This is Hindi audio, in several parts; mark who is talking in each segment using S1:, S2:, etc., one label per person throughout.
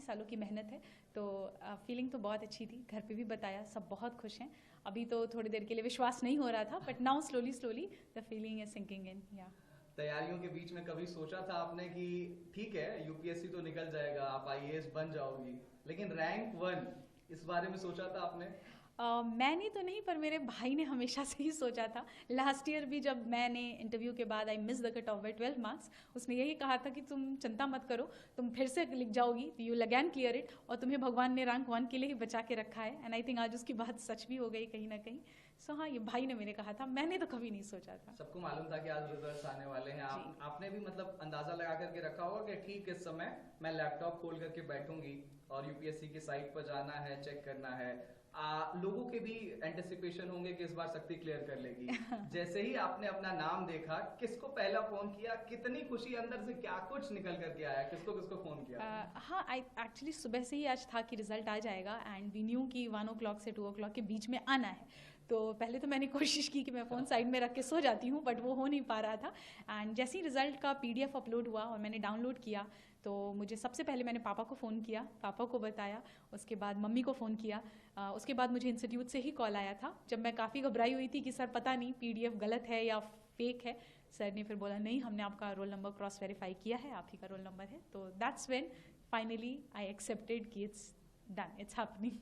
S1: सालों की मेहनत है, तो फीलिंग तो बहुत अच्छी थी। घर पे भी बताया, सब बहुत खुश हैं। अभी तो थोड़ी देर के लिए विश्वास नहीं हो रहा था, but now slowly slowly the feeling is sinking in. या
S2: तैयारियों के बीच में कभी सोचा था आपने कि ठीक है यूपीएससी तो निकल जाएगा, आप आईएएस बन जाओगी, लेकिन रैंक 1 इस बारे में सोचा था आपने?
S1: मैंने तो नहीं, पर मेरे भाई ने हमेशा से ही सोचा था। लास्ट ईयर भी जब मैंने इंटरव्यू के बाद I miss the cut off by 12 marks, उसने यही कहा था कि तुम चिंता मत करो, तुम फिर से लिख जाओगी, you will again clear it, और तुम्हें भगवान ने रैंक 1 के लिए ही बचा के रखा है। एंड आई थिंक आज उसकी बात सच भी हो गई कहीं ना कहीं। सो हाँ, ये भाई ने मेरे कहा था, मैंने तो कभी नहीं सोचा था।
S2: सबको मालूम था कि आज रिजल्ट्स आने वाले हैं।
S1: जी।
S2: आपने भी मतलब अंदाजा लगा करके रखा होगा कि ठीक इस समय मैं लैपटॉप खोल करके बैठूंगी और यूपीएससी की साइट पर जाना है, चेक करना है। लोगों के भी एंटिसिपेशन होंगे कि इस बार शक्ति क्लियर कर लेगी। जैसे ही आपने अपना नाम देखा, किसको पहला फोन किया, कितनी खुशी अंदर से, क्या कुछ निकल करके आया, किसको किसको फोन किया?
S1: हाँ, आई एक्चुअली सुबह से ही आज था कि रिजल्ट आ जाएगा, एंड वी न्यू कि 1 o'clock से 2 o'clock के बीच में आना है। तो पहले तो मैंने कोशिश की कि मैं फ़ोन साइड में रख के सो जाती हूँ, बट वो हो नहीं पा रहा था। एंड जैसे ही रिजल्ट का PDF अपलोड हुआ और मैंने डाउनलोड किया, तो मुझे सबसे पहले मैंने पापा को फ़ोन किया, पापा को बताया, उसके बाद मम्मी को फ़ोन किया। उसके बाद मुझे इंस्टीट्यूट से ही कॉल आया था, जब मैं काफ़ी घबराई हुई थी कि सर पता नहीं PDF गलत है या फेक है। सर ने फिर बोला नहीं, हमने आपका रोल नंबर क्रॉस वेरीफाई किया है, आप ही का रोल नंबर है। तो that's when finally I accepted कि it's done, it's happening.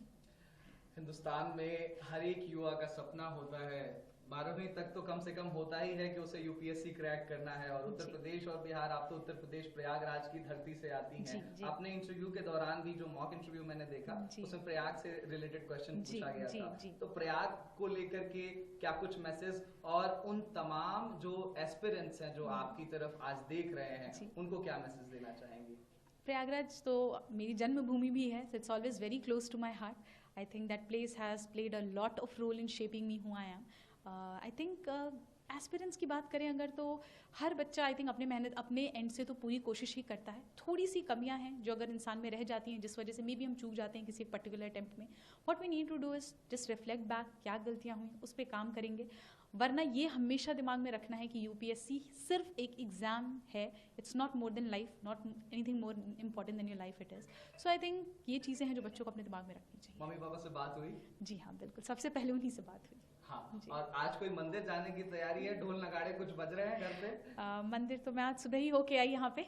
S2: Hindustan में हर एक युवा का सपना होता है, 12वीं तक तो कम से कम होता ही है कि उसे यूपीएससी क्रैक करना है। और उत्तर प्रदेश और बिहार, आप तो उत्तर प्रदेश प्रयागराज की धरती से आती हैं। आपने इंटरव्यू के दौरान भी, जो मॉक इंटरव्यू मैंने देखा, उसमें प्रयाग से रिलेटेड क्वेश्चन पूछा गया था। तो प्रयाग को लेकर के क्या कुछ मैसेज, और उन तमाम जो एस्पिरेंट्स हैं जो आपकी तरफ आज देख रहे हैं, उनको क्या मैसेज देना चाहेंगी?
S1: प्रयागराज तो मेरी जन्मभूमि भी है, so it's always very close to my heart. I think that place has played a lot of role in shaping me who I am. I think aspirants की बात करें अगर, तो हर बच्चा आई थिंक अपने मेहनत, अपने एंड से तो पूरी कोशिश ही करता है। थोड़ी सी कमियां हैं जो अगर इंसान में रह जाती हैं, जिस वजह से मे बी हम चूक जाते हैं किसी पर्टिकुलर अटेम्प्ट में। What we need to do is just reflect back, क्या गलतियां हुई उस पर काम करेंगे। वरना ये हमेशा दिमाग में रखना है कि यूपीएससी सिर्फ एक एग्जाम है, it's not more than life, not anything more important than your life it is. So I think ये चीज़ें हैं जो बच्चों को अपने दिमाग में रखनी चाहिए।
S2: मम्मी पापा से बात हुई?
S1: जी हाँ, बिल्कुल, सबसे पहले उन्हीं से बात हुई।
S2: हाँ, और आज कोई मंदिर जाने की तैयारी है? ढोल नगाड़े कुछ बज रहे हैं घर पे?
S1: मंदिर तो मैं आज सुबह ही होके आई यहाँ पे,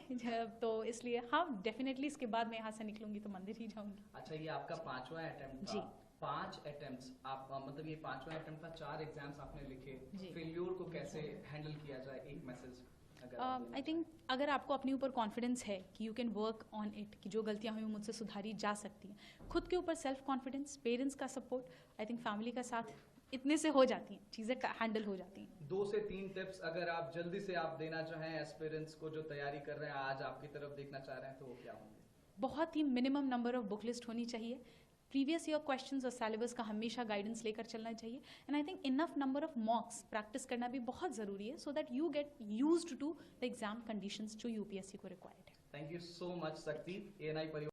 S1: तो इसलिए हाँ, डेफिनेटली इसके बाद मैं यहाँ से निकलूंगी तो मंदिर ही जाऊंगी।
S2: अच्छा, ये आपका 5वां अटेम्प्ट था। 5 अटेम्प्ट्स, आप मतलब ये 5वां अटेम्प्ट था, 4 एग्जाम्स आपने लिखे। फेल्योर को कैसे हैंडल किया जाए, एक मैसेज
S1: आई थिंक अगर आपको अपने ऊपर कॉन्फिडेंस है कि you can work on it, कि जो गलतियां हुई मुझसे सुधारी जा सकती हैं, खुद के ऊपर सेल्फ कॉन्फिडेंस, पेरेंट्स का सपोर्ट, आई थिंक फैमिली का साथ, इतने से हो जाती हैं चीज़ें, हैंडल हो जाती हैं।
S2: 2 से 3 टिप्स अगर आप जल्दी से आप देना चाहें एस्पिरेंट्स को जो तैयारी कर रहे हैं, आज आपकी तरफ देखना चाह रहे हैं, तो वो क्या होंगे?
S1: बहुत ही minimum number of book list होनी चाहिए। प्रीवियस ईयर क्वेश्चंस और सिलेबस का हमेशा गाइडेंस लेकर चलना चाहिए। And I think enough number of mocks practice करना भी बहुत ज़रूरी है, so that you get used to the exam conditions जो यूपीएससी को रिक्वायर्ड है।
S2: Thank you so much Shakti. ANI परिवार